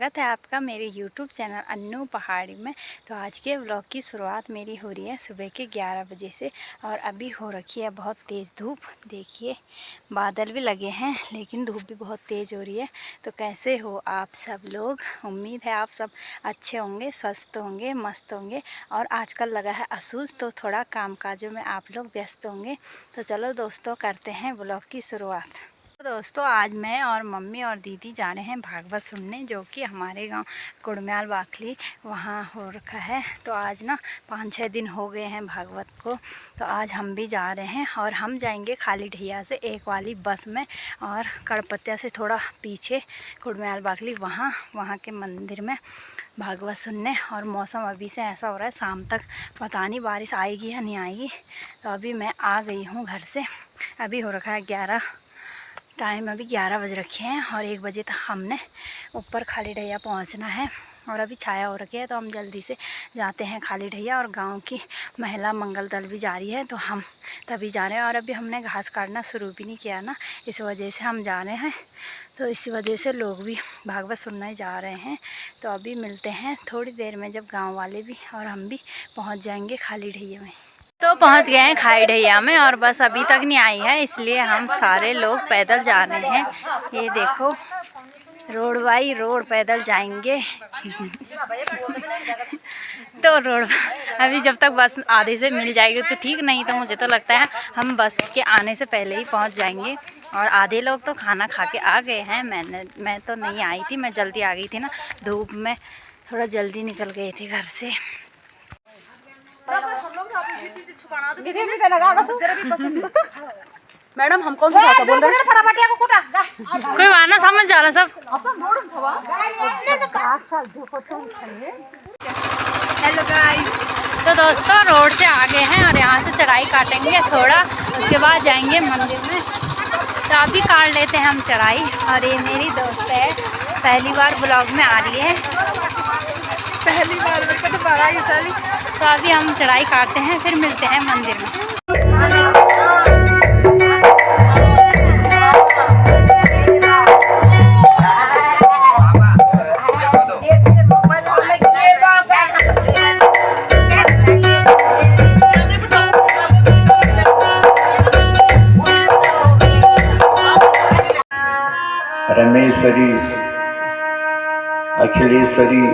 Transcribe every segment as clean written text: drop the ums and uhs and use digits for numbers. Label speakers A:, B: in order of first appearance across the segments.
A: स्वागत है आपका मेरे YouTube चैनल अन्नू पहाड़ी में। तो आज के व्लॉग की शुरुआत मेरी हो रही है सुबह के 11 बजे से और अभी हो रखी है बहुत तेज़ धूप। देखिए बादल भी लगे हैं लेकिन धूप भी बहुत तेज़ हो रही है। तो कैसे हो आप सब लोग? उम्मीद है आप सब अच्छे होंगे, स्वस्थ होंगे, मस्त होंगे। और आजकल लगा है असूस तो थोड़ा कामकाजों में आप लोग व्यस्त होंगे। तो चलो दोस्तों करते हैं व्लॉग की शुरुआत। तो दोस्तों आज मैं और मम्मी और दीदी जा रहे हैं भागवत सुनने, जो कि हमारे गांव कुड़म्याल बाखली वहाँ हो रखा है। तो आज ना 5-6 दिन हो गए हैं भागवत को। तो आज हम भी जा रहे हैं और हम जाएंगे खाली ढैया से एक वाली बस में और कड़पत्या से थोड़ा पीछे कुड़म्याल बाखली वहाँ के मंदिर में भागवत सुनने। और मौसम अभी से ऐसा हो रहा है शाम तक पता नहीं बारिश आएगी या नहीं आएगी। तो अभी मैं आ गई हूँ घर से। अभी हो रखा है 11, टाइम अभी 11 बज रखे हैं और 1 बजे तक हमने ऊपर खाली ढैया पहुंचना है। और अभी छाया हो रखी है तो हम जल्दी से जाते हैं खाली ढैया। और गांव की महिला मंगल दल भी जा रही है तो हम तभी जा रहे हैं। और अभी हमने घास काटना शुरू भी नहीं किया ना, इस वजह से हम जा रहे हैं। तो इसी वजह से लोग भी भागवत सुनने जा रहे हैं। तो अभी मिलते हैं थोड़ी देर में जब गाँव वाले भी और हम भी पहुँच जाएंगे खाली ढैया में। तो पहुंच गए हैं खाई ढैया में और बस अभी तक नहीं आई है, इसलिए हम सारे लोग पैदल जा रहे हैं। ये देखो रोड बाई रोड पैदल जाएंगे। तो रोड अभी जब तक बस आधे से मिल जाएगी तो ठीक, नहीं तो मुझे तो लगता है हम बस के आने से पहले ही पहुंच जाएंगे। और आधे लोग तो खाना खा के आ गए हैं। मैं तो नहीं आई थी, मैं जल्दी आ गई थी ना, धूप में थोड़ा जल्दी निकल गए थे घर से।
B: मैडम हम कौन सी भाषा बोल रहे हैं?
A: कोई वाना समझ जा रहा सब।
B: हेलो गाइस,
A: तो दोस्तों रोड से आ गए हैं और यहाँ से चढ़ाई काटेंगे थोड़ा, उसके बाद जाएंगे मंदिर में। तो अभी काट लेते हैं हम चढ़ाई। और ये मेरी दोस्त है, पहली बार ब्लॉग में आ रही है।
B: पहली बार मेरे को तो 12 की साली।
A: तो अभी हम चढ़ाई काटते हैं फिर मिलते हैं मंदिर में।
C: रमेश्वरी, अखिलेश्वरी,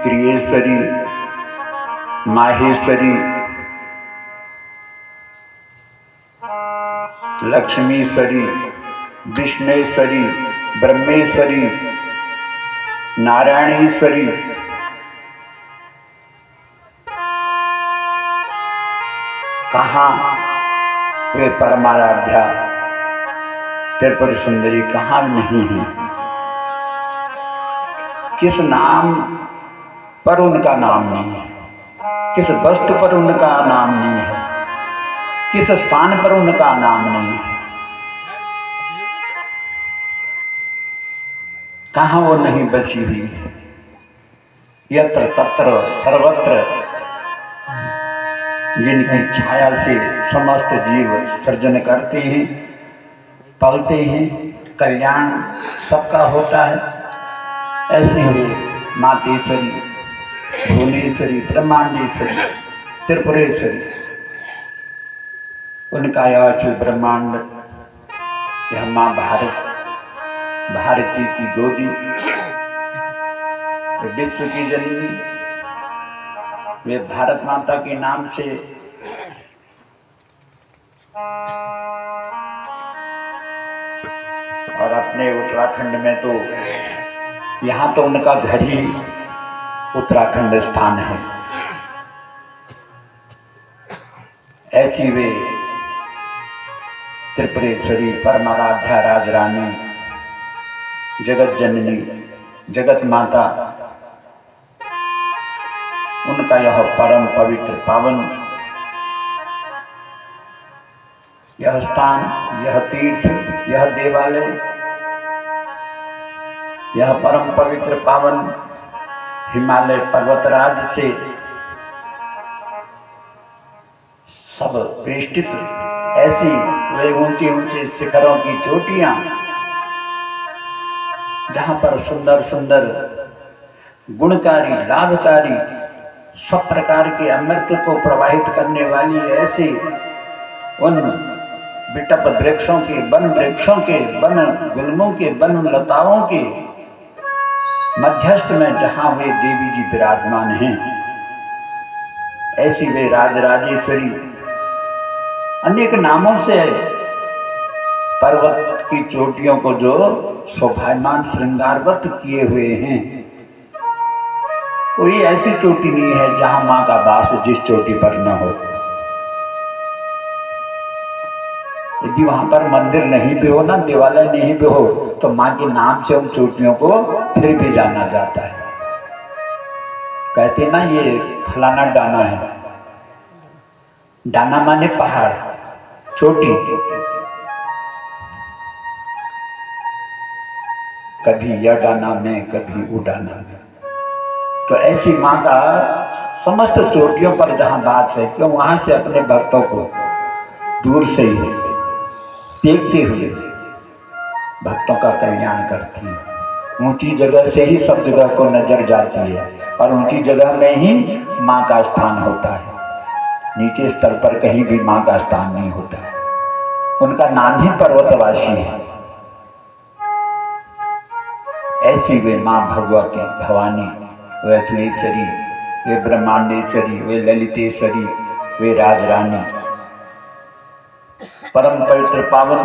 C: प्रियेश्वरी, माहेश्वरी, लक्ष्मीश्वरी, विष्णुश्वरी, ब्रह्मेश्वरी, नारायणेश्वरी, कहाँ वे परमाराध्या त्रिपुर सुंदरी कहाँ नहीं है? किस नाम पर उनका नाम नहीं है, किस वस्तु पर उनका नाम नहीं है, किस स्थान पर उनका नाम नहीं है? कहाँ वो नहीं बसी हुई है? यत्र तत्र सर्वत्र जिनकी छाया से समस्त जीव सृजन करते हैं, पलते हैं, कल्याण सबका होता है। ऐसे हुए मातेश्वरी, भुवनेश्वरी, ब्रह्मांडेश्वरी, त्रिपुरेश्वरी, उनका यह ब्रह्मांड, यह माँ भारती की गोदी, विश्व की जननी, वे भारत माता के नाम से और अपने उत्तराखंड में तो यहाँ तो उनका घर ही उत्तराखंड स्थान है। ऐसी वे त्रिपुरेश्वरी, परमाराध्या, राजरानी, जगत जननी, जगत माता, उनका यह परम पवित्र पावन यह स्थान, यह तीर्थ, यह देवालय, यह परम पवित्र पावन हिमालय पर्वतराज से सब वेष्टित ऐसी वे ऊंचे ऊंचे शिखरों की चोटियां, जहां पर सुंदर सुंदर गुणकारी, लाभकारी, सब प्रकार के अमृत को प्रवाहित करने वाली ऐसे उन बिटप वृक्षों के, वन वृक्षों के, वन गुल्मों के, वन लताओं के मध्यस्थ में जहां वे देवी जी विराजमान हैं, ऐसी वे राजराजेश्वरी अनेक नामों से पर्वत की चोटियों को जो शोभायमान श्रृंगारवत किए हुए हैं। कोई ऐसी चोटी नहीं है जहां मां का वास जिस चोटी पर न हो। यदि वहां पर मंदिर नहीं भी हो ना, देवालय नहीं भी हो, तो मां के नाम से उन चोटियों को फिर भी जाना जाता है। कहते ना ये फलाना डाना है, डाना माने पहाड़, चोटी। कभी यह डाना में, कभी वो डाना में। तो ऐसी मां का समस्त चोटियों पर जहां बात है, क्यों वहां से अपने भक्तों को दूर से ही देखते हुए भक्तों का कल्याण करती है। ऊंची जगह से ही सब जगह को नजर जाती है और ऊंची जगह में ही मां का स्थान होता है। नीचे स्तर पर कहीं भी मां का स्थान नहीं होता है। उनका नाम ही पर्वतवासी है। ऐसी वे मां भगवती भवानी, वे अखिलेश्वरी, वे ब्रह्मांडेश्वरी, वे ललितेश्वरी, वे राजरानी, परम पवित्र पावन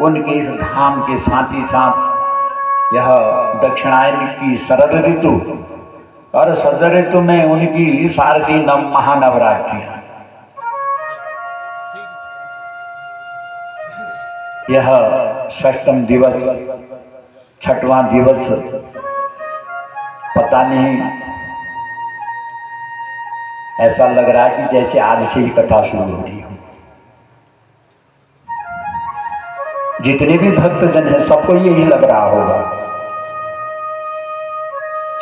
C: उनके इस धाम के साथ ही साथ यह दक्षिणायन की शरद ऋतु और शरद ऋतु में उनकी शारदीय महानवरात्रि, यह षष्ठम दिवस, छठवां दिवस, पता नहीं, ऐसा लग रहा है कि जैसे आज से ही कथा शुरू हो रही हो। जितने भी भक्तजन हैं सबको यही लग रहा होगा।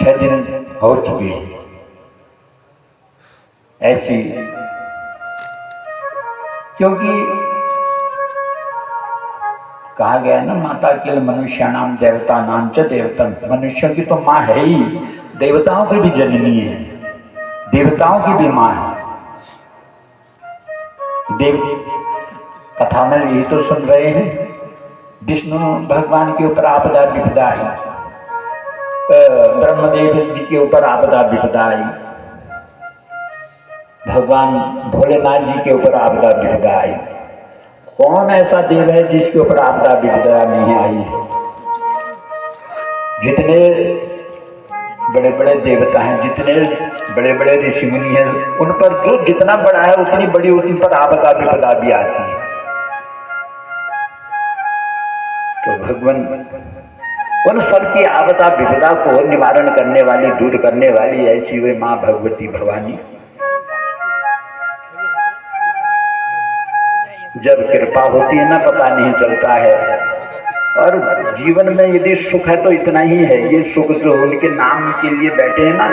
C: 6 दिन हो चुके हैं। ऐसी, क्योंकि कहा गया ना, माता किल मनुष्याणाम देवता नाम च देवतम, मनुष्यों की तो माँ है ही, देवताओं की भी जननी है, देवताओं की भी माँ है। देव कथा में यही तो सुन रहे हैं, विष्णु भगवान के ऊपर आपदा विपदा है, ब्रह्मदेव जी के ऊपर आपदा विपदा आई, भगवान भोलेनाथ जी के ऊपर आपदा विपदा आई। कौन ऐसा देव है जिसके ऊपर आपदा विपदा नहीं आई है? जितने बड़े बड़े देवता हैं, जितने बड़े बड़े ऋषि मुनि हैं, उन पर जो जितना बड़ा है उतनी बड़ी उन पर आपदा विपदा भी आती है। तो भगवान उन सब की आपदा विपदा को निवारण करने वाली, दूर करने वाली ऐसी वे माँ भगवती भवानी। जब कृपा होती है ना, पता नहीं चलता है। और जीवन में यदि सुख है तो इतना ही है, ये सुख जो उनके नाम के लिए बैठे हैं ना,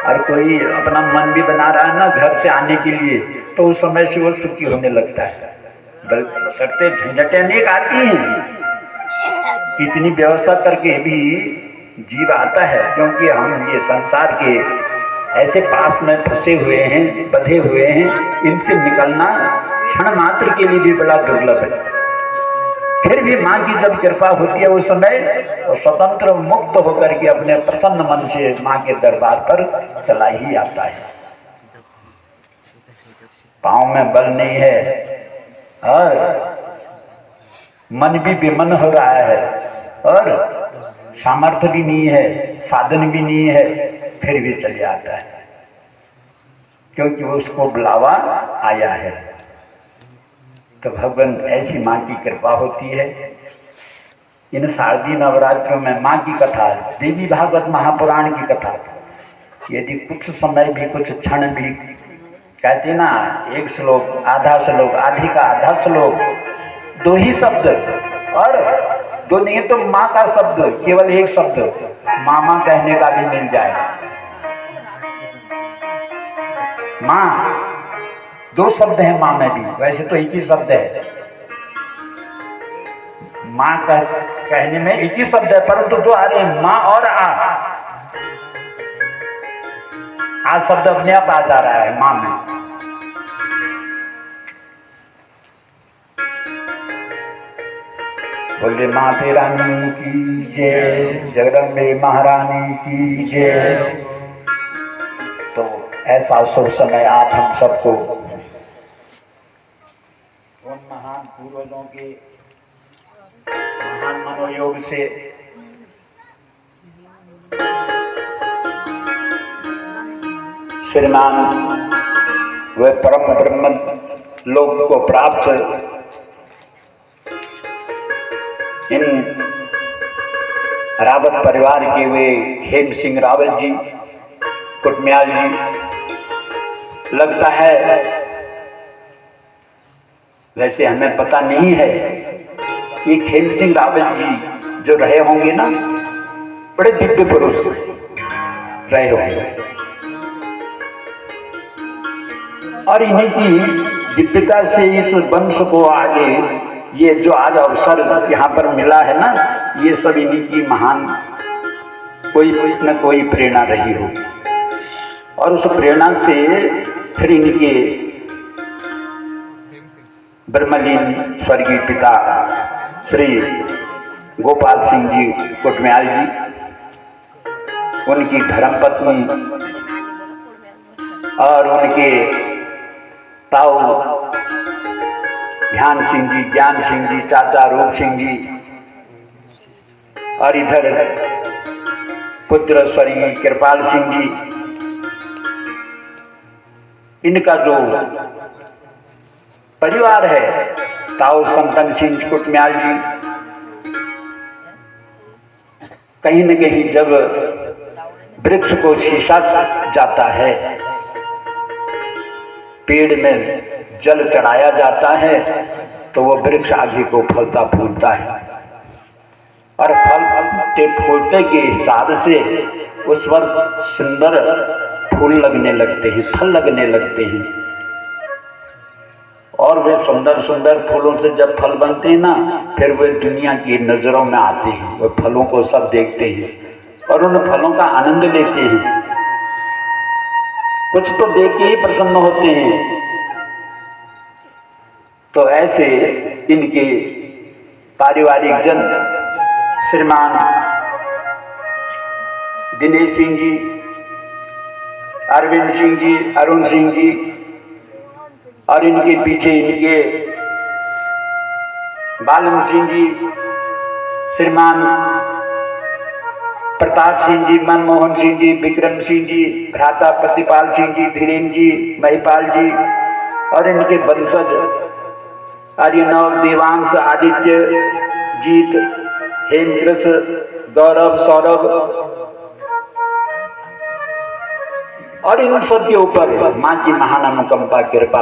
C: और कोई अपना मन भी बना रहा है ना घर से आने के लिए, तो उस समय से वो सुखी होने लगता है। बल्कि झंझटें अनेक आती हैं, इतनी व्यवस्था करके भी जीव आता है, क्योंकि हम ये संसार के ऐसे पास में फंसे हुए हैं, बंधे हुए हैं, इनसे निकलना क्षण मात्र के लिए भी बड़ा दुर्लभ है। फिर भी माँ की जब कृपा होती है उस समय वो स्वतंत्र मुक्त होकर के अपने प्रसन्न मन से माँ के दरबार पर चला ही आता है। पाँव में बल नहीं है और मन भी बेमन हो रहा है और सामर्थ्य भी नहीं है, साधन भी नहीं है, फिर भी चले आता है, क्योंकि उसको बुलावा आया है। तो भगवान ऐसी माँ की कृपा होती है। इन शारदीय नवरात्रों में माँ की कथा, देवी भागवत महापुराण की कथा, यदि कुछ समय भी, कुछ क्षण भी, कहते ना एक श्लोक, आधा श्लोक, आधी का आधा श्लोक, 2 ही शब्द, और 2 नहीं तो माँ का शब्द, केवल एक शब्द मामा कहने का भी मिल जाए। माँ, 2 शब्द हैं माँ में भी, वैसे तो एक ही शब्द है। माँ कहने में एक ही शब्द है, परंतु दो आ रहे हैं, माँ और आ शब्द अपने आप आ जा रहा है माँ में। बोले माते रानी की जय, जगदम्बे महारानी की जय। तो ऐसा शुभ समय आप हम सबको उन महान पूर्वजों के महान मनोयोग से श्रीमान वे परम ब्रह्म लोक को प्राप्त इन रावत परिवार के वे हेम सिंह रावत जी, कुटम्याल जी, लगता है वैसे हमें पता नहीं है, ये हेम सिंह रावत जी जो रहे होंगे ना, बड़े दिव्य पुरुष रहे होंगे और इन्हीं की दिव्यता से इस वंश को आगे ये जो आज अवसर यहाँ पर मिला है ना, ये सब इन्हीं की महान कोई न कोई प्रेरणा रही हो और उस प्रेरणा से फिर इनके ब्रह्मलीन स्वर्गीय पिता श्री गोपाल सिंह जी कुटम्याल जी, उनकी धर्मपत्नी और उनके ताऊ ध्यान सिंह जी, ज्ञान सिंह जी, चाचा रूप सिंह जी और इधर पुत्र स्वर्गीय कृपाल सिंह जी, इनका जो परिवार है, ताऊ संतन सिंह कुटम्याल जी, कहीं न कहीं जब वृक्ष को शीशा जाता है, पेड़ में जल चढ़ाया जाता है तो वो वृक्ष आगे को फलता फूलता है और फलते फूलते के हिसाब से उस पर सुंदर फूल लगने लगते हैं, फल लगने लगते हैं और वे सुंदर सुंदर फूलों से जब फल बनते हैं ना, फिर वे दुनिया की नजरों में आते हैं, वे फलों को सब देखते हैं और उन फलों का आनंद लेते हैं, कुछ तो देख के ही प्रसन्न होते हैं। तो ऐसे इनके पारिवारिक जन श्रीमान दिनेश सिंह जी, अरविंद सिंह जी, अरुण सिंह जी और इनके पीछे इनके बालन सिंह जी, श्रीमान प्रताप सिंह जी, मनमोहन सिंह जी, विक्रम सिंह जी, भ्राता प्रतिपाल सिंह जी, धीरेन्द्र जी, महिपाल जी और इनके वंशज आर्यनव, देवांश, आदित्य, जीत, हेमकृष्ण, गौरव, सौरभ और इन सब के ऊपर माँ की महान अनुकंपा कृपा